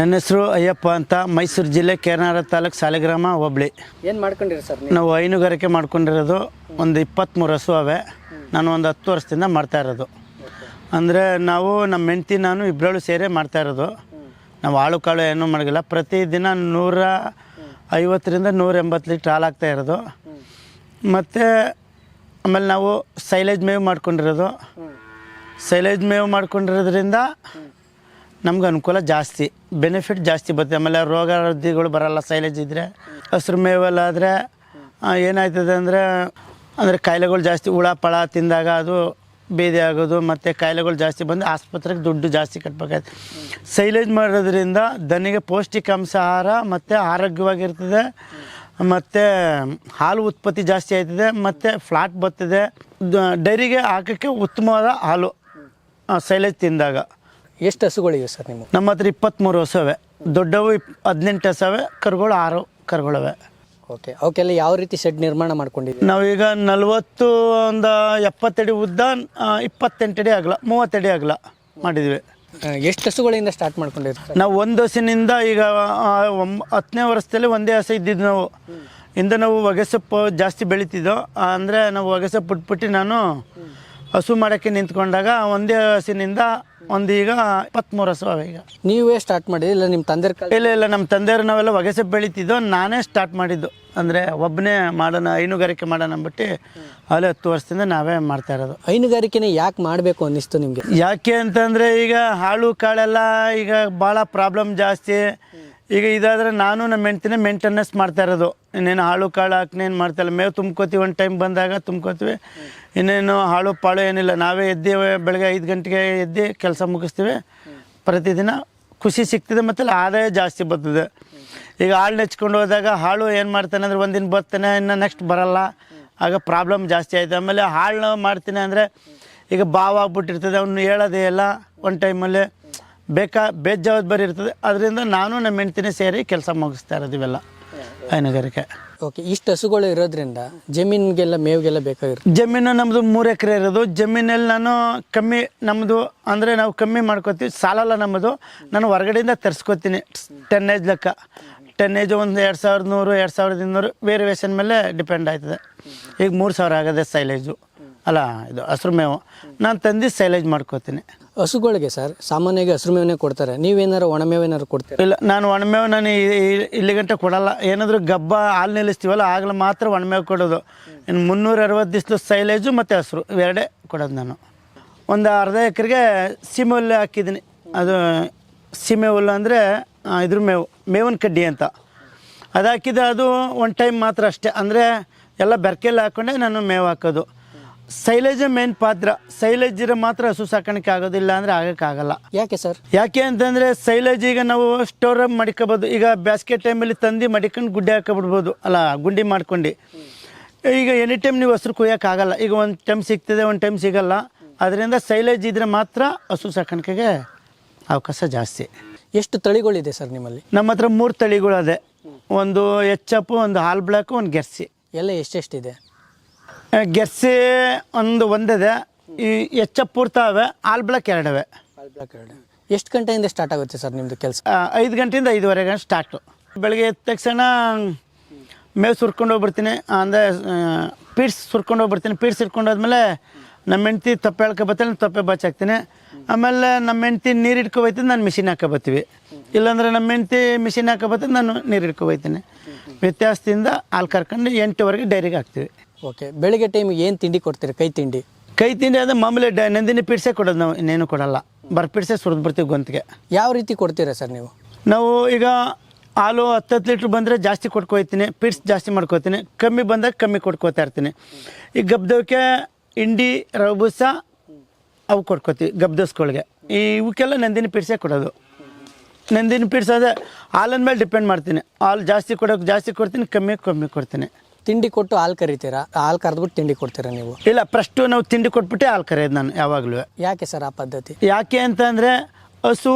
ನನ್ನ ಹೆಸರು ಅಯ್ಯಪ್ಪ ಅಂತ, ಮೈಸೂರು ಜಿಲ್ಲೆ ಕೇರನಾರ ತಾಲೂಕು ಸಾಲಿಗ್ರಾಮ ಹೋಬಳಿ. ಏನು ಮಾಡ್ಕೊಂಡಿರಿ ಸರ್? ನಾವು ಹೈನುಗಾರಿಕೆ ಮಾಡ್ಕೊಂಡಿರೋದು ಒಂದು 23 ಹಸು ಅವೆ. ನಾನು ಒಂದು 10 ವರ್ಷದಿಂದ ಮಾಡ್ತಾ ಇರೋದು. ಅಂದರೆ ನಾವು ನಮ್ಮ ಹೆಂಡತಿ ನಾನು ಇಬ್ಬರಳು ಸೇರಿ ಮಾಡ್ತಾ ಇರೋದು. ನಾವು ಆಳು ಕಾಳು ಏನೂ ಮಾಡೋಂಗಿಲ್ಲ. ಪ್ರತಿದಿನ 150ರಿಂದ 180 ಲೀಟ್ರ್ ಹಾಲು ಆಗ್ತಾ ಇರೋದು. ಮತ್ತು ಆಮೇಲೆ ನಾವು ಸೈಲೇಜ್ ಮೇವು ಮಾಡ್ಕೊಂಡಿರೋದು. ಸೈಲೇಜ್ ಮೇವು ಮಾಡ್ಕೊಂಡಿರೋದ್ರಿಂದ ನಮ್ಗೆ ಅನುಕೂಲ ಜಾಸ್ತಿ, ಬೆನಿಫಿಟ್ ಜಾಸ್ತಿ ಬರುತ್ತೆ. ಆಮೇಲೆ ರೋಗ ರುಜಿನಗಳು ಬರೋಲ್ಲ ಸೈಲೇಜ್ ಇದ್ದರೆ. ಹಸ್ರು ಮೇವೆಲ್ಲ ಆದರೆ ಏನಾಯ್ತದೆ ಅಂದರೆ ಕಾಯಿಲೆಗಳು ಜಾಸ್ತಿ, ಹುಳ ಪಳ ತಿಂದಾಗ ಅದು ಬೇದಿ ಆಗೋದು, ಮತ್ತು ಕಾಯಿಲೆಗಳು ಜಾಸ್ತಿ ಬಂದು ಆಸ್ಪತ್ರೆಗೆ ದುಡ್ಡು ಜಾಸ್ತಿ ಕಟ್ಟಬೇಕಾಯ್ತು. ಸೈಲೇಜ್ ಮಾಡೋದ್ರಿಂದ ದನಿಗೆ ಪೌಷ್ಟಿಕಾಂಶ ಆಹಾರ ಮತ್ತು ಆರೋಗ್ಯವಾಗಿರ್ತದೆ, ಮತ್ತು ಹಾಲು ಉತ್ಪತ್ತಿ ಜಾಸ್ತಿ ಆಯ್ತದೆ, ಮತ್ತು ಫ್ಲಾಟ್ ಬರ್ತದೆ. ಡೈರಿಗೆ ಹಾಕೋಕ್ಕೆ ಉತ್ತಮವಾದ ಹಾಲು ಸೈಲೇಜ್ ತಿಂದಾಗ. ಎಷ್ಟು ಹಸುಗಳಿವೆ ಸರ್ ನಿಮ್ಮ? ನಮ್ಮ ಹತ್ರ 23 ಹಸುವೆ. ದೊಡ್ಡವು 18 ಹಸುವೆ, ಕರುಗಳು 6 ಕರುಗಳವೆ. ಓಕೆ, ಅವಕ್ಕೆಲ್ಲ ಯಾವ ರೀತಿ ಶೆಡ್ ನಿರ್ಮಾಣ ಮಾಡ್ಕೊಂಡಿದ್ದೀವಿ? ನಾವೀಗ 40 ಒಂದು 70 ಅಡಿ ಉದ್ದ, 28 ಅಡಿ ಅಗಲ, 30 ಅಡಿ ಅಗಲ ಮಾಡಿದ್ವಿ. ಎಷ್ಟು ಹಸುಗಳಿಂದ ಸ್ಟಾರ್ಟ್ ಮಾಡ್ಕೊಂಡಿರ್ತೀವಿ ನಾವು? ಒಂದು ಹಸಿನಿಂದ ಈಗ 10ನೇ ವರ್ಷದಲ್ಲಿ ಒಂದೇ ಹಸು ಇದ್ದಿದ್ದು ನಾವು. ನಾವು ಹೊಗೆಸೊಪ್ಪು ಜಾಸ್ತಿ ಬೆಳೀತಿದ್ದೋ. ಅಂದರೆ ನಾವು ಹೊಗೆಸೊಪ್ಪು ಬಿಟ್ಬಿಟ್ಟು ನಾನು ಹಸು ಮಾಡೋಕ್ಕೆ ನಿಂತ್ಕೊಂಡಾಗ ಒಂದೇ ಹಸಿನಿಂದ ಈಗ 23 ಹಸು ಅವೆ. ಈಗ ನೀವೇ ಸ್ಟಾರ್ಟ್ ಮಾಡಿದ್ರಿ ಇಲ್ಲ ನಿಮ್ಮ ತಂದೆ? ಇಲ್ಲ, ನಮ್ಮ ತಂದೆಯವರು ನಾವೆಲ್ಲ ಹೊಗೆಸೊಪ್ಪು ಬೆಳೀತಿದ್ದೋ. ನಾನೇ ಸ್ಟಾರ್ಟ್ ಮಾಡಿದ್ದು. ಅಂದರೆ ಒಬ್ಬನೇ ಮಾಡೋಣ, ಹೈನುಗಾರಿಕೆ ಮಾಡೋಣ ಅಂದ್ಬಿಟ್ಟು ಅಲ್ಲಿ 10 ವರ್ಷದಿಂದ ನಾವೇ ಮಾಡ್ತಾ ಇರೋದು. ಹೈನುಗಾರಿಕೆನೇ ಯಾಕೆ ಮಾಡಬೇಕು ಅನ್ನಿಸ್ತು ನಿಮಗೆ? ಯಾಕೆ ಅಂತಂದರೆ ಈಗ ಹಾಳು ಕಾಳೆಲ್ಲ ಈಗ ಭಾಳ ಪ್ರಾಬ್ಲಮ್ ಜಾಸ್ತಿ. ಈಗ ಇದಾದರೆ ನಾನು ನಮ್ಮ ಹೆಂಡ್ತಿನೇ ಮೇಂಟೆನೆನ್ಸ್ ಮಾಡ್ತಾ ಇರೋದು. ಇನ್ನೇನು ಹಾಳು ಕಾಳು ಹಾಕ್ನೇನು ಮಾಡ್ತಾಯಿಲ್ಲ. ಮೇವು ತುಂಬ್ಕೋತೀವಿ, ಒಂದು ಟೈಮ್ ಬಂದಾಗ ತುಂಬ್ಕೋತೀವಿ. ಇನ್ನೇನು ಹಾಳು ಪಾಳು ಏನಿಲ್ಲ. ನಾವೇ ಎದ್ದೇವೆ, ಬೆಳಗ್ಗೆ 5 ಗಂಟೆಗೆ ಎದ್ದು ಕೆಲಸ ಮುಗಿಸ್ತೀವಿ. ಪ್ರತಿದಿನ ಖುಷಿ ಸಿಗ್ತದೆ, ಮತ್ತು ಆದಾಯ ಜಾಸ್ತಿ ಬರ್ತದೆ. ಈಗ ಹಾಳು ನೆಚ್ಕೊಂಡು ಹೋದಾಗ ಹಾಳು ಏನು ಮಾಡ್ತಾನೆ ಅಂದರೆ ಒಂದಿನ ಬರ್ತಾನೆ, ಇನ್ನು ನೆಕ್ಸ್ಟ್ ಬರೋಲ್ಲ. ಆಗ ಪ್ರಾಬ್ಲಮ್ ಜಾಸ್ತಿ ಆಯಿತು. ಆಮೇಲೆ ಹಾಳು ಮಾಡ್ತೀನಿ ಅಂದರೆ ಈಗ ಬಾವಾಗ್ಬಿಟ್ಟಿರ್ತದೆ, ಅವನು ಹೇಳೋದೇ ಇಲ್ಲ. ಒಂದು ಟೈಮಲ್ಲಿ ಬೇಜವಾಬ್ದಾರಿ ಇರ್ತದೆ. ಅದರಿಂದ ನಾನು ನಮ್ಮ ಹೆಂಡ್ತಿನೇ ಸೇರಿ ಕೆಲಸ ಮುಗಿಸ್ತಾ ಇರೋದು ಇವೆಲ್ಲ ಹೈನುಗಾರಿಕೆ. ಓಕೆ, ಇಷ್ಟು ಹಸುಗಳು ಇರೋದ್ರಿಂದ ಜಮೀನಿಗೆಲ್ಲ ಮೇವಿಗೆಲ್ಲ ಬೇಕಾಗಿರುತ್ತೆ? ಜಮೀನು ನಮ್ಮದು 3 ಎಕರೆ ಇರೋದು. ಜಮೀನಲ್ಲಿ ನಾನು ಕಮ್ಮಿ, ನಮ್ಮದು ಅಂದರೆ ನಾವು ಕಮ್ಮಿ ಮಾಡ್ಕೋತೀವಿ, ಸಾಲಲ್ಲ ನಮ್ಮದು. ನಾನು ಹೊರಗಡೆಯಿಂದ ತರಿಸ್ಕೋತೀನಿ. ಟನ್ನೇಜ್ ಲೆಕ್ಕ. ಟನ್ನೇಜ್ ಒಂದು 2100, 2200 ವೇರಿಯೇಷನ್ ಮೇಲೆ ಡಿಪೆಂಡ್ ಆಯ್ತದೆ. ಈಗ 3000 ಆಗೋದೆ ಸೈಲೇಜು, ಅಲ್ಲ ಇದು ಹಸ್ರು ಮೇವು. ನಾನು ತಂದು ಸೈಲೇಜ್ ಮಾಡ್ಕೋತೀನಿ. ಹಸುಗಳಿಗೆ ಸರ್ ಸಾಮಾನ್ಯವಾಗಿ ಹಸಿರು ಮೇವನ್ನೇ ಕೊಡ್ತಾರೆ. ನೀವೇನಾರು ಒಣಮೇವೇನಾರು ಕೊಡ್ತೀರಾ? ಇಲ್ಲ, ನಾನು ಒಣಮೇವು ನಾನು ಇಲ್ಲಿ ಗಂಟೆ ಕೊಡಲ್ಲ. ಏನಾದರೂ ಗಬ್ಬ ಹಾಲು ನಿಲ್ಲಿಸ್ತೀವಲ್ಲ ಆಗಲೂ ಮಾತ್ರ ಒಣಮೇವು ಕೊಡೋದು. ಇನ್ನು 360 ದಿವಸ ಸೈಲೇಜು ಮತ್ತು ಹಸಿರು ಇವೆರಡೇ ಕೊಡೋದು. ನಾನು ಒಂದು ಅರ್ಧ ಎಕರೆಗೆ ಸೀಮೆ ಹುಲ್ಲು ಹಾಕಿದ್ದೀನಿ. ಅದು ಸೀಮೆ ಹುಲ್ಲು ಅಂದರೆ ಇದ್ರ ಮೇವಿನ ಕಡ್ಡಿ ಅಂತ ಅದು ಹಾಕಿದ್ದು. ಅದು ಒಂದು ಟೈಮ್ ಮಾತ್ರ ಅಷ್ಟೇ. ಅಂದರೆ ಎಲ್ಲ ಬೆರ್ಕೆಲ್ಲ ಹಾಕ್ಕೊಂಡೆ ನಾನು ಮೇವು ಹಾಕೋದು. ಸೈಲೇಜೇ ಮೇನ್ ಪಾತ್ರ. ಸೈಲೇಜ್ ಇರೋ ಮಾತ್ರ ಹಸು ಸಾಕಾಣಿಕೆ ಆಗೋದಿಲ್ಲ ಅಂದರೆ ಆಗೋಕ್ಕಾಗಲ್ಲ. ಯಾಕೆ ಸರ್? ಯಾಕೆ ಅಂತಂದರೆ ಸೈಲೇಜ್ ಈಗ ನಾವು ಸ್ಟೋರ್ ಮಡಿಕೋಬೋದು. ಈಗ ಬೇಸಿಗೆ ಟೈಮಲ್ಲಿ ತಂದು ಮಡಿಕೊಂಡು ಗುಡ್ಡೆ ಹಾಕೊಬಿಡ್ಬೋದು, ಅಲ್ಲ ಗುಂಡಿ ಮಾಡ್ಕೊಂಡು. ಈಗ ಎನಿ ಟೈಮ್ ನೀವು ಹಸ್ರು ಕುಯ್ಯೋಕ್ಕಾಗಲ್ಲ. ಈಗ ಒಂದು ಟೈಮ್ ಸಿಗ್ತದೆ, ಒಂದು ಟೈಮ್ ಸಿಗೋಲ್ಲ. ಅದರಿಂದ ಸೈಲೇಜ್ ಇದ್ದರೆ ಮಾತ್ರ ಹಸು ಸಾಕಾಣಿಕೆಗೆ ಅವಕಾಶ ಜಾಸ್ತಿ. ಎಷ್ಟು ತಳಿಗಳಿದೆ ಸರ್ ನಿಮ್ಮಲ್ಲಿ? ನಮ್ಮ ಹತ್ರ 3 ತಳಿಗಳು ಅದೇ. ಒಂದು ಎಚ್-ಎಫ್, ಒಂದು ಹಾಲ್ ಬ್ಲ್ಯಾಕು, ಒಂದು ಗೆರ್ಸಿ. ಎಲ್ಲ ಎಷ್ಟೆಷ್ಟಿದೆ? ಗೆರ್ಸಿ ಒಂದಿದೆ. ಈ ಎಚ್-ಎಫ್ ಪೂರ್ತಾವೆ, ಹಾಲ್ ಬ್ಲ್ಯಾಕ್ 2 ಎಷ್ಟು ಗಂಟೆಯಿಂದ ಸ್ಟಾರ್ಟ್ ಆಗುತ್ತೆ ಸರ್ ನಿಮ್ಮದು ಕೆಲಸ? 5 ಗಂಟೆಯಿಂದ 5:30 ಸ್ಟಾರ್ಟು. ಬೆಳಗ್ಗೆ ಎದ್ದ ತಕ್ಷಣ ಮೇವು ಸುರ್ಕೊಂಡು ಹೋಗ್ಬಿಡ್ತೀನಿ. ಅಂದರೆ ಪೀಡ್ಸ್ ಸುರ್ಕೊಂಡು ಹೋಗ್ಬಿಡ್ತೀನಿ. ಪೀಡ್ಸ್ ಇಟ್ಕೊಂಡು ಹೋದ್ಮೇಲೆ ನಮ್ಮ ಹೆಂಡ್ತಿ ತೊಪ್ಪೆ ಹೇಳ್ಕೊಬತ್ತೀನಿ, ತೊಪ್ಪೆ ಬಚ್ಚಾಕ್ತೀನಿ. ಆಮೇಲೆ ನಮ್ಮ ಹೆಂಡ್ತಿ ನೀರು ಹಿಡ್ಕೊಬೈತೀನಿ, ನಾನು ಮಿಷಿನ್ ಹಾಕೊಬತ್ತೀವಿ. ಇಲ್ಲಾಂದರೆ ನಮ್ಮ ಹೆಂಡ್ತಿ ಮಿಷಿನ್ ಹಾಕೊಬತ್ತೀನಿ, ನಾನು ನೀರು ಹಿಡ್ಕೊಬೈತೀನಿ. ವ್ಯತ್ಯಾಸದಿಂದ ಹಾಲು ಕರ್ಕೊಂಡು 8ವರೆಗೆ ಡೈರಿಗೆ ಹಾಕ್ತೀವಿ. ಓಕೆ, ಬೆಳಿಗ್ಗೆ ಟೈಮಿಗೆ ಏನು ತಿಂಡಿ ಕೊಡ್ತೀರಿ? ಕೈ ತಿಂಡಿ ಅದು ಮಾಮೂಲಿ ನಂದಿನಿ ಪೀಡ್ಸೇ ಕೊಡೋದು. ನಾವು ಇನ್ನೇನು ಕೊಡಲ್ಲ, ಪೀಡ್ಸೇ ಸುರಿದು ಬರ್ತೀವಿ ಗೊಂತಿಗೆ. ಯಾವ ರೀತಿ ಕೊಡ್ತೀರಾ ಸರ್ ನೀವು? ನಾವು ಈಗ ಹಾಲು 10 ಲೀಟ್ರ್ ಬಂದರೆ ಜಾಸ್ತಿ ಕೊಟ್ಕೊಯ್ತೀನಿ, ಪೀಡ್ಸ್ ಜಾಸ್ತಿ ಮಾಡ್ಕೋತೀನಿ. ಕಮ್ಮಿ ಬಂದಾಗ ಕಮ್ಮಿ ಕೊಟ್ಕೋತಾ ಇರ್ತೀನಿ. ಈ ಗಬ್ದವಕ್ಕೆ ಹಿಂಡಿ, ರಬೂಸ ಅವು ಕೊಟ್ಕೋತೀವಿ ಗಬ್ದಸ್ಗಳಿಗೆ. ಇವಕ್ಕೆಲ್ಲ ನಂದಿನಿ ಪೀಡ್ಸೇ ಕೊಡೋದು. ನಂದಿನಿ ಪೀಡ್ಸ್ ಅದೇ ಹಾಲಿನ ಮೇಲೆ ಡಿಪೆಂಡ್ ಮಾಡ್ತೀನಿ. ಹಾಲು ಜಾಸ್ತಿ ಕೊಡೋಕೆ ಜಾಸ್ತಿ ಕೊಡ್ತೀನಿ, ಕಮ್ಮಿ ಕೊಡ್ತೀನಿ. ತಿಂಡಿ ಕೊಟ್ಟು ಹಾಲು ಕರಿತೀರಾ? ಹಾಲು ಕರೆದ್ಬಿಟ್ಟು ತಿಂಡಿ ಕೊಡ್ತೀರಾ ನೀವು? ಇಲ್ಲ, ಫಸ್ಟು ನಾವು ತಿಂಡಿ ಕೊಟ್ಬಿಟ್ಟೆ ಹಾಲು ಕರೆಯೋದು ನಾನು ಯಾವಾಗಲೂ. ಯಾಕೆ ಸರ್ ಆ ಪದ್ಧತಿ? ಯಾಕೆ ಅಂತಂದರೆ ಹಸು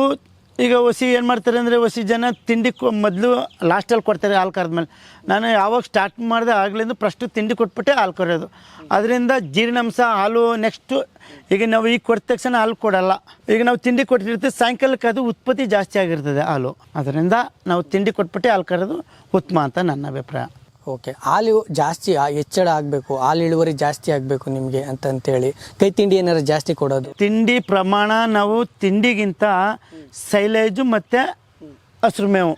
ಈಗ ಒಸಿ ಏನು ಮಾಡ್ತಾರೆ ಅಂದರೆ ಒಸಿ ಜನ ತಿಂಡಿ ಮೊದಲು ಲಾಸ್ಟಲ್ಲಿ ಕೊಡ್ತಾರೆ ಹಾಲು ಕರೆದ್ಮೇಲೆ. ನಾನು ಯಾವಾಗ ಸ್ಟಾರ್ಟ್ ಮಾಡಿದೆ ಆಗ್ಲಿಂದ ಫಸ್ಟು ತಿಂಡಿ ಕೊಟ್ಬಿಟ್ಟೆ ಹಾಲು ಕರೆಯೋದು. ಅದರಿಂದ ಜೀರ್ಣಾಂಶ ಹಾಲು ನೆಕ್ಸ್ಟು ಈಗ ನಾವು ಈಗ ಕೊಟ್ಟ ತಕ್ಷಣ ಹಾಲು ಕೊಡಲ್ಲ. ಈಗ ನಾವು ತಿಂಡಿ ಕೊಟ್ಟಿರ್ತೀವಿ, ಸಾಯಂಕಾಲಕ್ಕೆ ಅದು ಉತ್ಪತ್ತಿ ಜಾಸ್ತಿ ಆಗಿರ್ತದೆ ಹಾಲು. ಅದರಿಂದ ನಾವು ತಿಂಡಿ ಕೊಟ್ಬಿಟ್ಟೆ ಹಾಲು ಕರೆಯೋದು ಉತ್ತಮ ಅಂತ ನನ್ನ ಅಭಿಪ್ರಾಯ. ಓಕೆ, ಹಾಲು ಜಾಸ್ತಿ ಹೆಚ್ಚಳ ಆಗಬೇಕು, ಹಾಲು ಇಳುವರಿ ಜಾಸ್ತಿ ಆಗಬೇಕು ನಿಮಗೆ ಅಂತಂತೇಳಿ ಕೈ ತಿಂಡಿ ಏನಾರು ಜಾಸ್ತಿ ಕೊಡೋದು? ತಿಂಡಿ ಪ್ರಮಾಣ ನಾವು ತಿಂಡಿಗಿಂತ ಸೈಲೇಜು ಮತ್ತು ಹಸಿರು ಮೇವು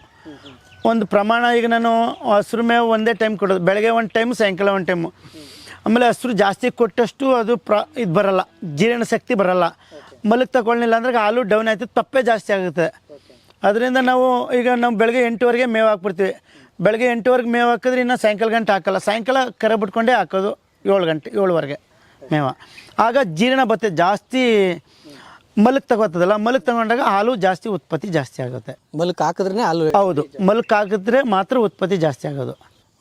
ಒಂದು ಪ್ರಮಾಣ. ಈಗ ನಾನು ಹಸಿರು ಮೇವು ಒಂದೇ ಟೈಮ್ ಕೊಡೋದು, ಬೆಳಗ್ಗೆ ಒಂದು ಟೈಮು ಸಾಯಂಕಾಲ ಒಂದು ಟೈಮು. ಆಮೇಲೆ ಹಸಿರು ಜಾಸ್ತಿ ಕೊಟ್ಟಷ್ಟು ಅದು ಇದು ಬರೋಲ್ಲ, ಜೀರ್ಣ ಶಕ್ತಿ ಬರೋಲ್ಲ. ಮಲಗಿ ತಗೊಳ್ಳಿಲ್ಲ ಅಂದ್ರೆ ಹಾಲು ಡೌನ್ ಆಯ್ತದೆ, ತಪ್ಪೇ ಜಾಸ್ತಿ ಆಗುತ್ತೆ. ಅದರಿಂದ ನಾವು ಈಗ ನಾವು ಬೆಳಗ್ಗೆ 8ವರೆಗೆ ಮೇವು ಹಾಕ್ಬಿಡ್ತೀವಿ. ಬೆಳಗ್ಗೆ 8ವರೆಗೆ ಮೇವು ಹಾಕಿದ್ರೆ ಇನ್ನು ಸಾಯಂಕಾಲ ಗಂಟೆ ಹಾಕೋಲ್ಲ. ಸಾಯಂಕಾಲ ಕರೆ ಬಿಟ್ಕೊಂಡೇ ಹಾಕೋದು 7ವರೆಗೆ ಮೇವು. ಆಗ ಜೀರ್ಣ ಬತ್ತೆ ಜಾಸ್ತಿ. ಮಲಕ್ ತಗೋತದಲ್ಲ, ಮಲಕ್ ತಗೊಂಡಾಗ ಹಾಲು ಜಾಸ್ತಿ ಉತ್ಪತ್ತಿ ಜಾಸ್ತಿ ಆಗುತ್ತೆ. ಮಲಕ್ ಹಾಕಿದ್ರೆ ಹಾಲು? ಹೌದು, ಮಲಕ್ ಹಾಕಿದ್ರೆ ಮಾತ್ರ ಉತ್ಪತ್ತಿ ಜಾಸ್ತಿ ಆಗೋದು.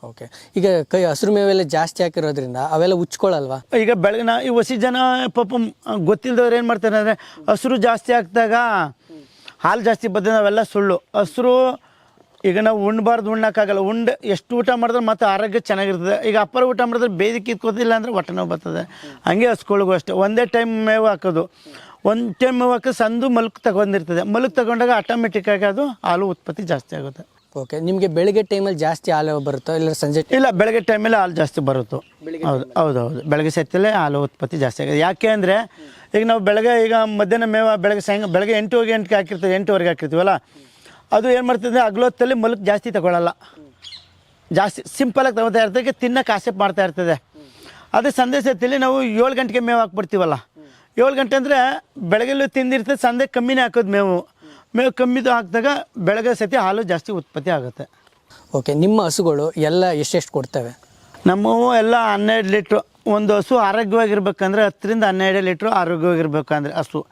ಓಕೆ, ಈಗ ಕೈ ಹಸಿರು ಮೇವೆಲ್ಲ ಜಾಸ್ತಿ ಹಾಕಿರೋದ್ರಿಂದ ಅವೆಲ್ಲ ಉಚ್ಕೊಳ್ಳಲ್ವಾ? ಈಗ ಬೆಳಗ್ಗೆ ಈ ಹೊಸ ಜನ ಪಾಪ ಗೊತ್ತಿಲ್ಲದವ್ರು ಏನು ಮಾಡ್ತಾರೆ ಅಂದರೆ ಹಸಿರು ಜಾಸ್ತಿ ಹಾಕಿದಾಗ ಹಾಲು ಜಾಸ್ತಿ ಬರ್ತದೆ. ಅವೆಲ್ಲ ಸುಳ್ಳು. ಹಸಿರು ಈಗ ನಾವು ಉಣ್ಬಾರ್ದು, ಉಣ್ಣಕ್ಕಾಗಲ್ಲ. ಎಷ್ಟು ಊಟ ಮಾಡಿದ್ರೆ ಮತ್ತು ಆರೋಗ್ಯ ಚೆನ್ನಾಗಿರ್ತದೆ. ಈಗ ಅಪ್ಪರ ಊಟ ಮಾಡಿದ್ರೆ ಬೇದಿಗೆ ಇಟ್ಕೋತಿಲ್ಲ ಅಂದರೆ ಹೊಟ್ಟೆ ನೋವು ಬರ್ತದೆ. ಹಂಗೆ ಹಸ್ಕೊಳ್ಗೂ ಅಷ್ಟೇ ಒಂದೇ ಟೈಮ್ ಮೇವು ಹಾಕೋದು. ಒಂದು ಟೈಮ್ ಮೇವು ಹಾಕಿ ಸಂದು ಮಲ್ಕ್ ತಗೊಂಡಿರ್ತದೆ. ಮಲ್ಕ್ ತಗೊಂಡಾಗ ಆಟೋಮೆಟಿಕ್ಕಾಗಿ ಅದು ಹಾಲು ಉತ್ಪತ್ತಿ ಜಾಸ್ತಿ ಆಗುತ್ತೆ. ಓಕೆ, ನಿಮಗೆ ಬೆಳಗ್ಗೆ ಟೈಮಲ್ಲಿ ಜಾಸ್ತಿ ಹಾಲು ಬರುತ್ತೋ ಇಲ್ಲ ಸಂಜೆ? ಇಲ್ಲ, ಬೆಳಗ್ಗೆ ಟೈಮಲ್ಲಿ ಹಾಲು ಜಾಸ್ತಿ ಬರುತ್ತೋ. ಹೌದು, ಬೆಳಗ್ಗೆ ಸತ್ತಲ್ಲೇ ಹಾಲು ಉತ್ಪತ್ತಿ ಜಾಸ್ತಿ ಆಗುತ್ತೆ. ಯಾಕೆ ಅಂದರೆ ಈಗ ನಾವು ಬೆಳಗ್ಗೆ ಈಗ ಮಧ್ಯಾಹ್ನ ಮೇವು ಬೆಳಗ್ಗೆ 8 ಹಾಕಿರ್ತೀವಿ, 8ವರೆಗೆ ಹಾಕಿರ್ತೀವಲ್ಲ, ಅದು ಏನು ಮಾಡ್ತದೆ ಹಗಲೊತ್ತಲ್ಲಿ ಮಲಕ್ ಜಾಸ್ತಿ ತಗೊಳ್ಳಲ್ಲ, ಜಾಸ್ತಿ ಸಿಂಪಲಾಗಿ ತಗೋತಾ ಇರ್ತದೆ, ತಿನ್ನೋಕೆ ಆಸೆ ಮಾಡ್ತಾ ಇರ್ತದೆ. ಅದೇ ಸಂಜೆ ಸತಿಯಲ್ಲಿ ನಾವು 7 ಗಂಟೆಗೆ ಮೇವು ಹಾಕ್ಬಿಡ್ತೀವಲ್ಲ. 7 ಗಂಟೆ ಅಂದರೆ ಬೆಳಗ್ಗೆಲ್ಲೂ ತಿಂದಿರ್ತದೆ, ಸಂಜೆ ಕಮ್ಮಿನೇ ಹಾಕೋದು ಮೇವು ಕಮ್ಮಿದು ಹಾಕಿದಾಗ ಬೆಳಗ್ಗೆ ಸತಿ ಹಾಲು ಜಾಸ್ತಿ ಉತ್ಪತ್ತಿ ಆಗುತ್ತೆ. ಓಕೆ, ನಿಮ್ಮ ಹಸುಗಳು ಎಲ್ಲ ಎಷ್ಟೆಷ್ಟು ಕೊಡ್ತವೆ? ನಮ್ಮವು ಎಲ್ಲ 12 ಲೀಟ್ರು. ಒಂದು ಹಸು ಆರೋಗ್ಯವಾಗಿರ್ಬೇಕಂದ್ರೆ 10 ರಿಂದ 12 ಲೀಟ್ರು ಆರೋಗ್ಯವಾಗಿರ್ಬೇಕಂದ್ರೆ ಹಸು.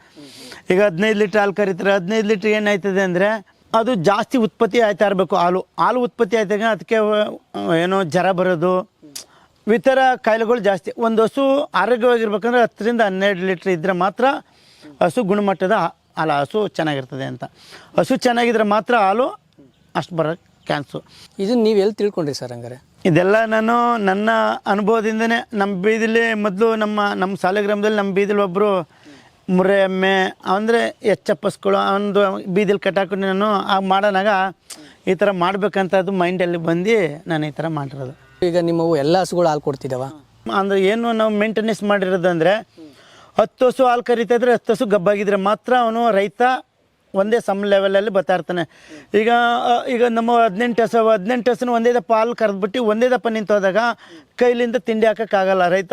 ಈಗ 15 ಲೀಟ್ರ್ ಹಾಲು ಕರೀತಾರೆ. 15 ಲೀಟ್ರ್ ಏನಾಯ್ತದೆ ಅಂದರೆ ಅದು ಜಾಸ್ತಿ ಉತ್ಪತ್ತಿ ಆಯ್ತಾ ಇರಬೇಕು. ಹಾಲು ಉತ್ಪತ್ತಿ ಆಯ್ತಾಗ ಅದಕ್ಕೆ ಏನೋ ಜ್ವರ ಬರೋದು, ಈ ಥರ ಕಾಯಿಲೆಗಳು ಜಾಸ್ತಿ. ಒಂದು ಹಸು ಆರೋಗ್ಯವಾಗಿರ್ಬೇಕಂದ್ರೆ 10 ರಿಂದ 12 ಲೀಟ್ರ್ ಇದ್ದರೆ ಮಾತ್ರ ಹಸು ಗುಣಮಟ್ಟದ ಹಸು ಚೆನ್ನಾಗಿರ್ತದೆ ಅಂತ. ಹಸು ಚೆನ್ನಾಗಿದ್ರೆ ಮಾತ್ರ ಹಾಲು ಅಷ್ಟು ಬರೋಕ್ಕೆ ಚಾನ್ಸು. ಇದು ನೀವು ಎಲ್ಲಿ ತಿಳ್ಕೊಂಡ್ರಿ ಸರ್? ಹಂಗಾರೆ ಇದೆಲ್ಲ ನಾನು ನನ್ನ ಅನುಭವದಿಂದನೇ. ನಮ್ಮ ಬೀದಿಲಿ ಮೊದಲು ನಮ್ಮ ಸಾಲಿಗ್ರಾಮದಲ್ಲಿ ನಮ್ಮ ಬೀದಿಲಿ ಒಬ್ಬರು ಮುರ್ರೆ ಎಮ್ಮೆ ಅಂದರೆ ಎಚ್ಚಪ್ಪಸ್ಗಳು ಒಂದು ಬೀದಿಲಿ ಕಟ್ಟಾಕೊಂಡು ನಾನು ಮಾಡೋನಾಗ ಈ ಥರ ಮಾಡ್ಬೇಕಂತ ಅದು ಮೈಂಡಲ್ಲಿ ಬಂದು ನಾನು ಈ ಥರ ಮಾಡಿರೋದು. ಈಗ ನಿಮ್ಮವು ಎಲ್ಲ ಹಸುಗಳು ಹಾಲು ಕೊಡ್ತಿದ್ದಾವ? ಅಂದರೆ ಏನು ನಾವು ಮೇಂಟೆನೆನ್ಸ್ ಮಾಡಿರೋದಂದರೆ 10 ಹಸು ಹಾಲು ಕರಿತಾ ಇದ್ರೆ 10 ಹಸು ಗಬ್ಬಾಗಿದ್ರೆ ಮಾತ್ರ ಅವನು ರೈತ ಒಂದೇ ಸಮ ಲೆವೆಲಲ್ಲಿ ಬರ್ತಾ ಇರ್ತಾನೆ. ಈಗ ನಮ್ಮ 18 ಹಸುನ ಒಂದೇ ದಪ್ಪ ಹಾಲು ಕರೆದ್ಬಿಟ್ಟು ಒಂದೇ ದಪ್ಪ ನಿಂತೋದಾಗ ಕೈಲಿಂದ ತಿಂಡಿ ಹಾಕೋಕ್ಕಾಗಲ್ಲ ರೈತ.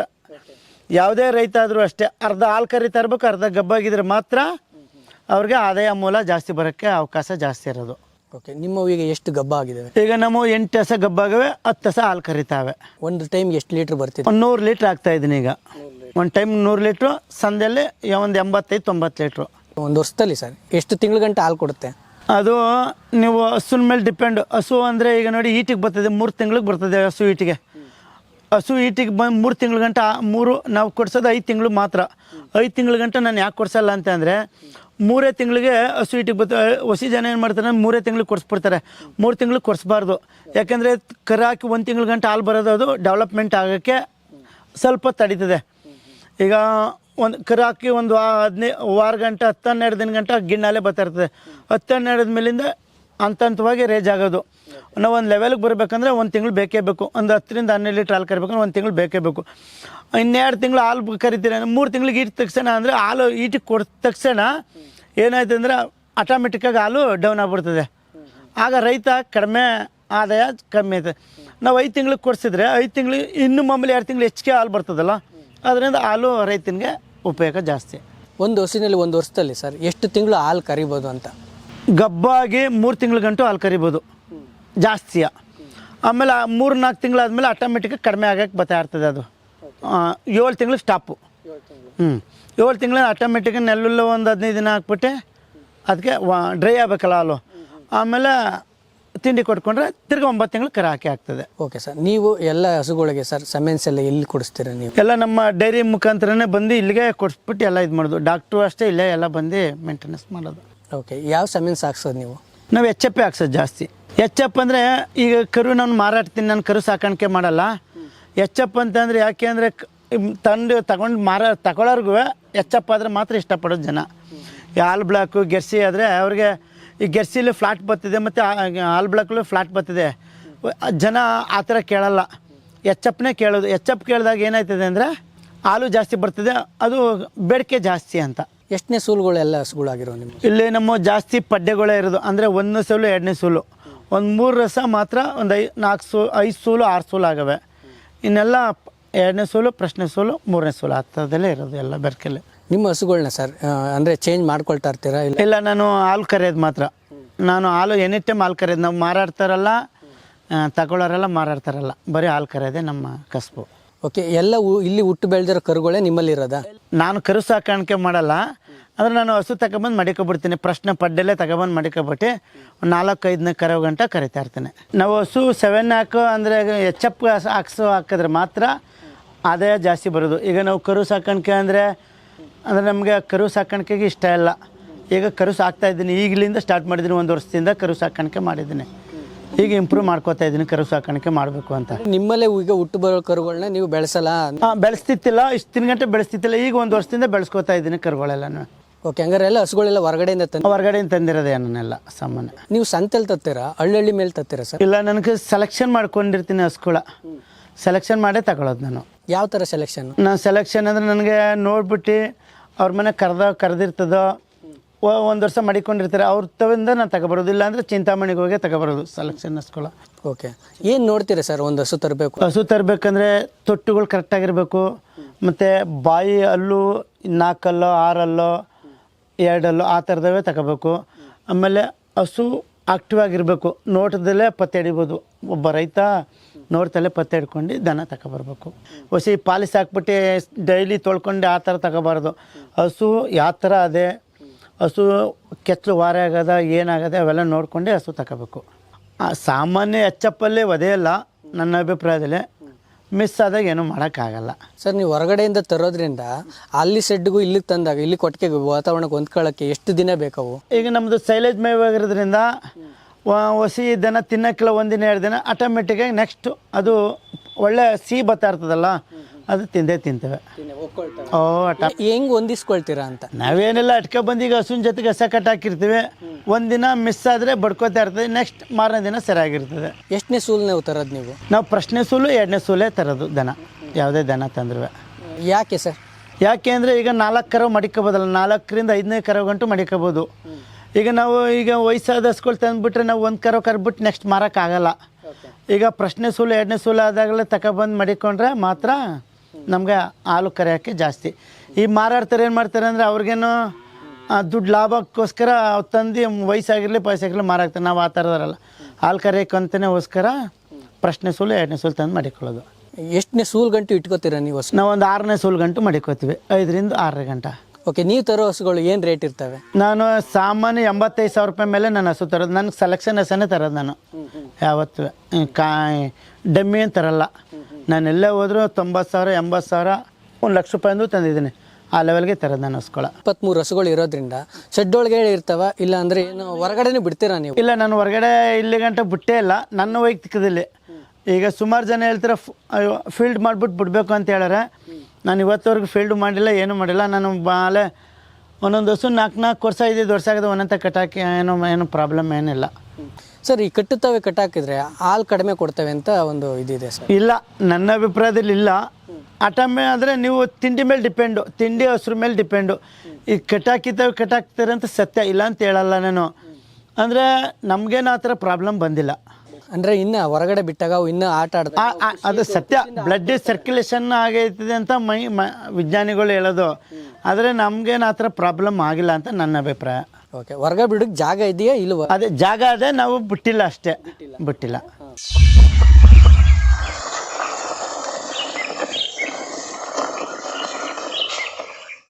ಯಾವುದೇ ರೈತ ಆದರೂ ಅಷ್ಟೇ, ಅರ್ಧ ಹಾಲು ಕರಿತಾ ಇರ್ಬೇಕು, ಅರ್ಧ ಗಬ್ಬಾಗಿದ್ರೆ ಮಾತ್ರ ಅವ್ರಿಗೆ ಆದಾಯ ಮೂಲ ಜಾಸ್ತಿ ಬರೋಕ್ಕೆ ಅವಕಾಶ ಜಾಸ್ತಿ ಇರೋದು. ಓಕೆ, ನಿಮ್ಮವು ಈಗ ಎಷ್ಟು ಗಬ್ಬ ಆಗಿದ್ದಾವೆ? ಈಗ ನಮ್ಮ 8 ಹಸ ಗಬ್ಬಾಗವೆ, 10 ಹಸ ಹಾಲು ಕರಿತಾವೆ. ಒಂದು ಟೈಮ್ಗೆ ಎಷ್ಟು ಲೀಟ್ರ್ ಬರ್ತಿದೆ? 100 ಲೀಟ್ರ್ ಆಗ್ತಾಯಿದ್ದೀನಿ ಈಗ. ಒಂದು ಟೈಮ್ 100 ಲೀಟ್ರು, ಸಂದಲ್ಲಿ ಒಂದು 85-90 ಲೀಟ್ರು. ಒಂದು ವರ್ಷದಲ್ಲಿ ಸರ್ ಎಷ್ಟು ತಿಂಗಳ ಗಂಟೆ ಹಾಲು ಕೊಡುತ್ತೆ? ಅದು ನೀವು ಹಸುನ ಮೇಲೆ ಡಿಪೆಂಡ್. ಹಸು ಅಂದರೆ ಈಗ ನೋಡಿ ಈಟಿಗೆ ಬರ್ತದೆ, 3 ತಿಂಗಳಿಗೆ ಬರ್ತದೆ ಹಸು ಈಟಿಗೆ. ಹಸು ಈಟಿಗೆ ಬಂದು 3 ತಿಂಗಳ ಗಂಟೆ ನಾವು ಕೊಡ್ಸೋದು 5 ತಿಂಗಳು ಮಾತ್ರ. 5 ತಿಂಗಳ ಗಂಟೆ ನಾನು ಯಾಕೆ ಕೊಡ್ಸಲ್ಲ ಅಂತ ಅಂದರೆ 3 ತಿಂಗಳಿಗೆ ಹಸು ಈಟಿಗೆ ಬರ್ತದೆ. ಹೊಸ ಜನ ಏನು ಮಾಡ್ತಾರೆ, 3 ತಿಂಗಳಿಗೆ ಕೊಡಿಸ್ಬಿಡ್ತಾರೆ. 3 ತಿಂಗಳಿಗೆ ಕೊಡಿಸ್ಬಾರ್ದು. ಯಾಕೆಂದರೆ ಕರು ಹಾಕಿ 1 ತಿಂಗಳ ಗಂಟೆ ಹಾಲು ಬರೋದು ಅದು ಡೆವಲಪ್ಮೆಂಟ್ ಆಗೋಕ್ಕೆ ಸ್ವಲ್ಪ ತಡೀತದೆ. ಈಗ ಒಂದು ಕರು ಹಾಕಿ ಒಂದು ವಾರ ಗಂಟೆ 10-12 ದಿನ ಗಂಟೆ ಗಿಣ್ಣಾಲೆ ಬರ್ತಾ ಇರ್ತದೆ. 10-12 ಮೇಲಿಂದ ಹಂತವಾಗಿ ರೇಜ್ ಆಗೋದು. ನಾವು ಒಂದು ಲೆವೆಲ್ಗೆ ಬರಬೇಕಂದ್ರೆ 1 ತಿಂಗಳು ಬೇಕೇ ಬೇಕು. ಒಂದು 10 ರಿಂದ 12 ಲೀಟ್ರ್ ಹಾಲು ಕರಿಬೇಕಂದ್ರೆ 1 ತಿಂಗಳು ಬೇಕೇ ಬೇಕು. 2 ತಿಂಗಳು ಹಾಲು ಕರಿತೀರ, 3 ತಿಂಗಳಿಗೆ ಈಟಿದ ತಕ್ಷಣ ಅಂದರೆ ಹಾಲು ಈಟಿಗೆ ಕೊಡಿದ ತಕ್ಷಣ ಏನಾಯ್ತು ಅಂದರೆ ಆಟೋಮೆಟಿಕ್ಕಾಗಿ ಹಾಲು ಡೌನ್ ಆಗಿಬಿಡ್ತದೆ. ಆಗ ರೈತ ಕಡಿಮೆ ಆದಾಯ ಕಮ್ಮಿ ಆಯ್ತದೆ. ನಾವು 5 ತಿಂಗಳಿಗೆ ಕೊಡಿಸಿದ್ರೆ 5 ತಿಂಗಳು ಇನ್ನೂ ಮಾಮೂಲಿ 2 ತಿಂಗಳು ಹೆಚ್ಚಿಗೆ ಹಾಲು ಬರ್ತದಲ್ಲ, ಅದರಿಂದ ಹಾಲು ರೈತನಿಗೆ ಉಪಯೋಗ ಜಾಸ್ತಿ. ಒಂದು ಹಸುವಿನಲ್ಲಿ ಒಂದು ವರ್ಷದಲ್ಲಿ ಸರ್ ಎಷ್ಟು ತಿಂಗಳು ಹಾಲು ಕರಿಬೋದು ಅಂತ? ಗಬ್ಬಾಗಿ 3 ತಿಂಗಳ ಗಂಟು ಹಾಲು ಕರಿಬೋದು ಜಾಸ್ತಿಯ. ಆಮೇಲೆ 3-4 ತಿಂಗಳಾದ್ಮೇಲೆ ಆಟೋಮೆಟಿಕ್ಕಾಗಿ ಕಡಿಮೆ ಆಗಕ್ಕೆ ಬರ್ತಾ ಇರ್ತದೆ. ಅದು 7 ತಿಂಗಳು ಸ್ಟಾಪು. 7 ತಿಂಗಳ ಆಟೋಮೆಟಿಕ್ಕಾಗಿ ನೆಲ್ಲೆಲ್ಲ ಒಂದು 15 ದಿನ ಹಾಕ್ಬಿಟ್ಟೆ ಅದಕ್ಕೆ ಡ್ರೈ ಆಗಬೇಕಲ್ಲ ಹಾಲು. ಆಮೇಲೆ ತಿಂಡಿ ಕೊಟ್ಕೊಂಡ್ರೆ ತಿರ್ಗಿ 9 ತಿಂಗಳು ಕರ ಹಾಕಿ ಆಗ್ತದೆ. ಓಕೆ ಸರ್, ನೀವು ಎಲ್ಲ ಹಸುಗಳಿಗೆ ಸರ್ ಸಮೆನ್ಸ್ ಎಲ್ಲ ಎಲ್ಲಿ ಕೊಡಿಸ್ತೀರಾ ನೀವು? ಎಲ್ಲ ನಮ್ಮ ಡೈರಿ ಮುಖಾಂತರನೇ ಬಂದು ಇಲ್ಲಿಗೆ ಕೊಡಿಸ್ಬಿಟ್ಟು ಎಲ್ಲ ಇದು ಮಾಡೋದು. ಡಾಕ್ಟ್ರು ಅಷ್ಟೇ ಇಲ್ಲೇ ಎಲ್ಲ ಬಂದು ಮೇಂಟೆನೆನ್ಸ್ ಮಾಡೋದು. ಓಕೆ, ಯಾವ ಸಮಯ ಸಾಕ್ಸೋದು ನೀವು? ನಾವು ಎಚ್ ಎಫ್ ಹಾಕ್ಸೋದು ಜಾಸ್ತಿ. ಎಚ್ ಎಫ್ ಅಂದರೆ ಈಗ ಕರು ನಾನು ಮಾರಾಡ್ತೀನಿ, ನಾನು ಕರು ಸಾಕಾಣಿಕೆ ಮಾಡಲ್ಲ. ಎಚ್ ಎಫ್ ಅಂತಂದರೆ ಯಾಕೆ ಅಂದರೆ ತಗೊಳ್ಳೋರ್ಗು ಎಚ್ ಎಫ್ ಆದರೆ ಮಾತ್ರ ಇಷ್ಟಪಡೋದು ಜನ. ಈ ಹಾಲ್ ಬ್ಲಾಕು ಗೆರ್ಸಿ ಆದರೆ ಅವ್ರಿಗೆ ಈ ಗೆರ್ಸಿಲಿ ಫ್ಲಾಟ್ ಬರ್ತಿದೆ ಮತ್ತು ಹಾಲ್ ಬ್ಲಾಕಲ್ಲೂ ಫ್ಲಾಟ್ ಬರ್ತಿದೆ. ಜನ ಆ ಥರ ಕೇಳಲ್ಲ, ಎಚ್ ಎಫ್ನೇ ಕೇಳೋದು. ಎಚ್ ಎಫ್ ಕೇಳಿದಾಗ ಏನಾಯ್ತದೆ ಅಂದರೆ ಹಾಲು ಜಾಸ್ತಿ ಬರ್ತಿದೆ, ಅದು ಬೇಡಿಕೆ ಜಾಸ್ತಿ ಅಂತ. ಎಷ್ಟನೇ ಸೂಲುಗಳೆಲ್ಲ ಹಸುಗಳಾಗಿರೋ ನಿಮ್ಗೆ? ಇಲ್ಲಿ ನಮ್ಮ ಜಾಸ್ತಿ ಪಡ್ಡೆಗಳೇ ಇರೋದು. ಅಂದರೆ 1ನೇ ಸೂಲು 2ನೇ ಸೂಲು, ಒಂದು 3 ರಸ ಮಾತ್ರ ಒಂದು 5 ಸೂಲು 6 ಸೂಲು ಆಗವೆ. ಇನ್ನೆಲ್ಲ 2ನೇ ಸೂಲು, ಪ್ರಶ್ನೆ ಸೂಲು, 3ನೇ ಸೂಲು ಆ ಥರದಲ್ಲೇ ಇರೋದು ಎಲ್ಲ ಬೆರ್ಕಲ್ಲಿ. ನಿಮ್ಮ ಹಸುಗಳನ್ನ ಸರ್ ಅಂದರೆ ಚೇಂಜ್ ಮಾಡ್ಕೊಳ್ತಾ ಇರ್ತೀರಾ? ಇಲ್ಲ, ನಾನು ಹಾಲು ಕರೆಯೋದು ಮಾತ್ರ. ನಾನು ಹಾಲು ಎನಿ ಟೈಮ್ ಹಾಲು ಕರೆಯೋದು. ನಾವು ಮಾರಾಡ್ತಾರಲ್ಲ, ತಗೊಳ್ಳೋರೆಲ್ಲ ಮಾರಾಡ್ತಾರಲ್ಲ, ಬರೀ ಹಾಲು ಕರೆಯೋದೇ ನಮ್ಮ ಕಸಬು. ಓಕೆ, ಎಲ್ಲ ಇಲ್ಲಿ ಹುಟ್ಟು ಬೆಳೆದಿರೋ ಕರುಗಳೇ ನಿಮ್ಮಲ್ಲಿ ಇರೋದಾ? ನಾನು ಕರು ಸಾಕಾಣಿಕೆ ಮಾಡಲ್ಲ, ಅಂದರೆ ನಾನು ಹಸು ತಗೊಬಂದು ಮಡಿಕೊಬಿಡ್ತೀನಿ. ಪ್ರಶ್ನೆ ಪಡ್ಡಲ್ಲೇ ತಗೊಬಂದು ಮಡಿಕೊಬಿಟ್ಟು 4-5 ಕರು ಗಂಟೆ ಕರಿತಾ ಇರ್ತೀನಿ. ನಾವು ಹಸು 7 ಹಾಕೋ ಅಂದರೆ ಎಚ್ ಎಫ್ ಹಾಕಿದ್ರೆ ಮಾತ್ರ ಆದಾಯ ಜಾಸ್ತಿ ಬರೋದು. ಈಗ ನಾವು ಕರು ಸಾಕಾಣಿಕೆ ಅಂದರೆ ನಮಗೆ ಕರು ಸಾಕಾಣಿಕೆಗೆ ಇಷ್ಟ ಇಲ್ಲ. ಈಗ ಕರು ಸಾಕ್ತಾ ಇದ್ದೀನಿ, ಈಗಲಿಂದ ಸ್ಟಾರ್ಟ್ ಮಾಡಿದ್ದೀನಿ. 1 ವರ್ಷದಿಂದ ಕರು ಸಾಕಾಣಿಕೆ ಮಾಡಿದ್ದೀನಿ. ಈಗ ಇಂಪ್ರೂವ್ ಮಾಡ್ಕೋತಾ ಇದ್ದೀನಿ ಕರು ಸಾಕಾಣಿಕೆ ಮಾಡಬೇಕು ಅಂತ. ನಿಮ್ಮಲ್ಲೇ ಈಗ ಹುಟ್ಟು ಬರೋ ಕರುಗಳನ್ನ ನೀವು ಬೆಳೆಸಲ್ಲ? ಬೆಳೆಸ್ತಿತ್ತಿಲ್ಲ, ಇಷ್ಟು ದಿನ ಗಂಟೆ ಬೆಳೆಸ್ತಿತ್ತಿಲ್ಲ. ಈಗ 1 ವರ್ಷದಿಂದ ಬೆಳೆಸ್ಕೋತಾ ಇದ್ದೀನಿ ಕರುಗಳೆಲ್ಲ. ಓಕೆ, ಹಂಗಾರೆ ಎಲ್ಲ ಹಸುಗಳೆಲ್ಲ ಹೊರಗಡೆಯಿಂದ ಹೊರಗಡೆಯಿಂದ ತಂದಿರೋದೇ ನನ್ನೆಲ್ಲ ಸಾಮಾನ್ಯ. ನೀವು ಸಂತೆಲಿ ತತ್ತೀರಾ, ಹಳ್ಳಿ ಮೇಲೆ ತತ್ತೀರಾ ಸರ್? ಇಲ್ಲ, ನನಗೆ ಸೆಲೆಕ್ಷನ್ ಮಾಡ್ಕೊಂಡಿರ್ತೀನಿ ಹಸುಗಳ. ಸೆಲೆಕ್ಷನ್ ಮಾಡೇ ತಗೊಳ್ಳೋದು ನಾನು. ಯಾವ ಥರ ಸೆಲೆಕ್ಷನ್? ನಾನು ಸೆಲೆಕ್ಷನ್ ಅಂದರೆ ನನಗೆ ನೋಡ್ಬಿಟ್ಟು ಅವ್ರ ಮನೆ ಕರೆದಿರ್ತದೋ, 1 ವರ್ಷ ಮಡಿಕೊಂಡಿರ್ತಾರೆ, ಅವ್ರ ತವಿಂದ ನಾನು ತಗೊಬರೋದು. ಇಲ್ಲ ಅಂದರೆ ಚಿಂತಾಮಣಿಗೆ ಹೋಗಿ ತಗೊಬರೋದು ಸೆಲೆಕ್ಷನ್ ಹಸುಗಳ. ಓಕೆ, ಏನು ನೋಡ್ತೀರಾ ಸರ್ ಒಂದು ಹಸು ತರಬೇಕು? ಹಸು ತರಬೇಕಂದ್ರೆ ತೊಟ್ಟುಗಳು ಕರೆಕ್ಟಾಗಿರಬೇಕು, ಮತ್ತು ಬಾಯಿ ಹಲ್ಲು 4 ಹಲ್ಲು 6 ಹಲ್ಲು 2 ಹಲ್ಲು ಆ ಥರದವೇ ತಗೋಬೇಕು. ಆಮೇಲೆ ಹಸು ಆಕ್ಟಿವ್ ಆಗಿರಬೇಕು, ನೋಟದಲ್ಲೇ ಪತ್ತೆ ಹಿಡಿಬೋದು. ಒಬ್ಬ ರೈತ ನೋಡ್ತಲ್ಲೇ ಪತ್ತೆ ಹಿಡ್ಕೊಂಡು ದನ ತಗೊಬರ್ಬೇಕು. ಹೊಸಿ ಪಾಲಿಸ್ ಹಾಕ್ಬಿಟ್ಟು ಡೈಲಿ ತೊಳ್ಕೊಂಡು ಆ ಥರ ತಗೋಬಾರ್ದು. ಹಸು ಯಾವ ಥರ ಅದೇ, ಹಸು ಕೆಚ್ಚಲು ವಾರ ಆಗದ ಏನಾಗದೆ ಅವೆಲ್ಲ ನೋಡ್ಕೊಂಡು ಹಸು ತಗೋಬೇಕು. ಸಾಮಾನ್ಯ ಎಚ್ಚಪ್ಪಲ್ಲೇ ಒದೆಯಲ್ಲ ನನ್ನ ಅಭಿಪ್ರಾಯದಲ್ಲಿ. ಮಿಸ್ ಆದಾಗ ಏನೂ ಮಾಡೋಕ್ಕಾಗಲ್ಲ ಸರ್. ನೀವು ಹೊರಗಡೆಯಿಂದ ತರೋದ್ರಿಂದ ಅಲ್ಲಿ ಸೆಡ್ಗೂ ಇಲ್ಲಿಗೆ ತಂದಾಗ ಇಲ್ಲಿ ಕೊಟ್ಟಿಗೆ ವಾತಾವರಣಕ್ಕೆ ಹೊಂದ್ಕೊಳ್ಳೋಕ್ಕೆ ಎಷ್ಟು ದಿನ ಬೇಕಾವು? ಈಗ ನಮ್ಮದು ಸೈಲೇಜ್ ಮೇವಾಗಿರೋದ್ರಿಂದ ಹೊಸಿ ದನ ತಿನ್ನೋಕ್ಕಿಲ್ಲ 1 ದಿನ 2 ದಿನ, ಆಟೋಮೆಟಿಕ್ಕಾಗಿ ನೆಕ್ಸ್ಟ್ ಅದು ಒಳ್ಳೆ ಸಿಹಿ ಬರ್ತಾ ಇರ್ತದಲ್ಲ, ಅದು ತಿಂತೇವೆ. ಹೆಂಗೆ ಹೊಂದಿಸ್ಕೊಳ್ತೀರಾ ಅಂತ? ನಾವೇನೆಲ್ಲ ಅಟ್ಕೆ ಬಂದು ಈಗ ಹಸುವಿನ ಜೊತೆಗೆ ಹಸ ಕಟ್ಟಾಕಿರ್ತೀವಿ. 1 ದಿನ ಮಿಸ್ ಆದರೆ ಬಡ್ಕೋತಾ ಇರ್ತದೆ, ನೆಕ್ಸ್ಟ್ ಮಾರನೇ ದಿನ ಸರಿಯಾಗಿರ್ತದೆ. ಎಷ್ಟನೇ ಸೂಲು ನೀವು ತರೋದು ನೀವು? ನಾವು ಪ್ರಶ್ನೆ ಸೂಲು 2ನೇ ಸೂಲೇ ತರೋದು ದನ, ಯಾವುದೇ ದನ ತಂದ್ರೆ. ಯಾಕೆ ಸರ್? ಯಾಕೆ ಅಂದರೆ ಈಗ 4 ಕರು ಮಡಿಕೋಬೋದಲ್ಲ, 4ರಿಂದ 5ನೇ ಕರು ಗಂಟು ಮಡಿಕೋಬೋದು. ಈಗ ನಾವು ಈಗ ವಯಸ್ಸಾದ ಹಸುಗಳು ತಂದುಬಿಟ್ರೆ ನಾವು 1 ಕರು ಕರ್ಬಿಟ್ಟು ನೆಕ್ಸ್ಟ್ ಮಾರೋಕ್ಕಾಗಲ್ಲ. ಈಗ ಪ್ರಶ್ನೆ ಸೂಲು 2ನೇ ಸೂಲು ಆದಾಗಲೇ ತಗೊಬಂದು ಮಡಿಕೊಂಡ್ರೆ ಮಾತ್ರ ನಮಗೆ ಹಾಲು ಕರೆಯೋಕ್ಕೆ ಜಾಸ್ತಿ. ಈ ಮಾರಾಡ್ತಾರೆ ಏನು ಮಾಡ್ತಾರೆ ಅಂದರೆ ಅವ್ರಿಗೇನು ದುಡ್ಡು ಲಾಭಕ್ಕೋಸ್ಕರ ತಂದು ವಯಸ್ಸಾಗಿರಲಿ ಪೈಸಾಗಿರಲಿ ಮಾರಾಕ್ತಾರೆ. ನಾವು ಆ ಥರದರಲ್ಲ, ಹಾಲು ಕರೆಯೋಕ್ಕಂತನೇಗೋಸ್ಕರ ಪ್ರಶ್ನೆ ಸೂಲು 2ನೇ ಸೂಲು ತಂದು ಮಡಿಕೊಳ್ಳೋದು. ಎಷ್ಟನೇ ಸೂಲು ಗಂಟು ಇಟ್ಕೋತೀರಾ ನೀವು? ನಾವು ಒಂದು 6ನೇ ಸೂಲು ಗಂಟು ಮಡಿಕೋತೀವಿ, 5ರಿಂದ 6 ಗಂಟೆ. ಓಕೆ, ನೀವು ತರೋ ಹಸುಗಳು ಏನು ರೇಟ್ ಇರ್ತವೆ? ನಾನು ಸಾಮಾನ್ಯ 85,000 ರೂಪಾಯಿ ಮೇಲೆ ನಾನು ಹಸು ತರೋದು. ನನಗೆ ಸೆಲೆಕ್ಷನ್ ಹಸನೇ ತರೋದು ನಾನು ಯಾವತ್ತು. ಡಮ್ಮಿ ಏನು ತರಲ್ಲ. ನಾನೆಲ್ಲೇ ಹೋದರೂ 90,000 80,000 1 ಲಕ್ಷ ರೂಪಾಯಿಂದು ತಂದಿದ್ದೀನಿ. ಆ ಲೆವೆಲ್ಗೆ ತರೋದು ನಾನು ಹಸುಗಳ. 23 ಹಸುಗಳು ಇರೋದ್ರಿಂದ ಶೆಡ್ ಒಳಗೆ ಇರ್ತಾವ, ಇಲ್ಲ ಅಂದರೆ ಏನು ಹೊರಗಡೆನೇ ಬಿಡ್ತೀರಾ ನೀವು? ಇಲ್ಲ, ನಾನು ಹೊರಗಡೆ ಇಲ್ಲಿ ಗಂಟೆ ಬಿಟ್ಟೇ ಇಲ್ಲ, ನನ್ನ ವೈಯಕ್ತಿಕದಲ್ಲಿ. ಈಗ ಸುಮಾರು ಜನ ಹೇಳ್ತಾರೆ ಫೀಲ್ಡ್ ಮಾಡಿಬಿಟ್ಟು ಬಿಡಬೇಕು ಅಂತ ಹೇಳ್ಯಾರೆ. ನಾನು ಇವತ್ತವರೆಗೂ ಫೀಲ್ಡ್ ಮಾಡಿಲ್ಲ, ಏನೂ ಮಾಡಿಲ್ಲ. ನಾನು ಬಾಲೆ ಒಂದೊಂದು ಹಸು 4 ವರ್ಷ 5 ವರ್ಷ ಆಗಿದೆ, ಒಂದಂತ ಕಟ್ಟಾಕಿ ಏನು ಪ್ರಾಬ್ಲಮ್ ಏನಿಲ್ಲ ಸರ್. ಈ ಕಟ್ಟಾಕಿದ್ರೆ ಹಾಲು ಕಡಿಮೆ ಕೊಡ್ತವೆ ಅಂತ ಒಂದು ಇದಿದೆ ಸರ್. ಇಲ್ಲ, ನನ್ನ ಅಭಿಪ್ರಾಯದಲ್ಲಿ ಇಲ್ಲ. ಆಟಮೆ ಆದರೆ ನೀವು ತಿಂಡಿ ಮೇಲೆ ಡಿಪೆಂಡು, ತಿಂಡಿ ಹಸ್ರ ಮೇಲೆ ಡಿಪೆಂಡು. ಈಗ ಕಟ್ಟಾಕ್ತಾರೆ ಅಂತ ಸತ್ಯ ಇಲ್ಲ ಅಂತ ಹೇಳಲ್ಲ ನಾನು. ಅಂದರೆ ನಮಗೇನು ಆ ಥರ ಪ್ರಾಬ್ಲಮ್ ಬಂದಿಲ್ಲ. ಅಂದರೆ ಇನ್ನು ಹೊರಗಡೆ ಬಿಟ್ಟಾಗ ಅವು ಇನ್ನೂ ಆಟ ಆಡ್ತಾರೆ, ಅದು ಸತ್ಯ. ಬ್ಲಡ್ ಸರ್ಕ್ಯುಲೇಷನ್ ಆಗೈತಿದೆ ಅಂತ ವಿಜ್ಞಾನಿಗಳು ಹೇಳೋದು. ಆದರೆ ನಮಗೇನು ಆ ಥರ ಪ್ರಾಬ್ಲಮ್ ಆಗಿಲ್ಲ ಅಂತ ನನ್ನ ಅಭಿಪ್ರಾಯ. ಓಕೆ, ಹೊರಗಡೆ ಬಿಡೋಕ್ಕೆ ಜಾಗ ಇದೆಯಾ ಇಲ್ವಾ? ಅದೇ ಜಾಗ ಅದೇ, ನಾವು ಬಿಟ್ಟಿಲ್ಲ ಅಷ್ಟೇ, ಬಿಟ್ಟಿಲ್ಲ.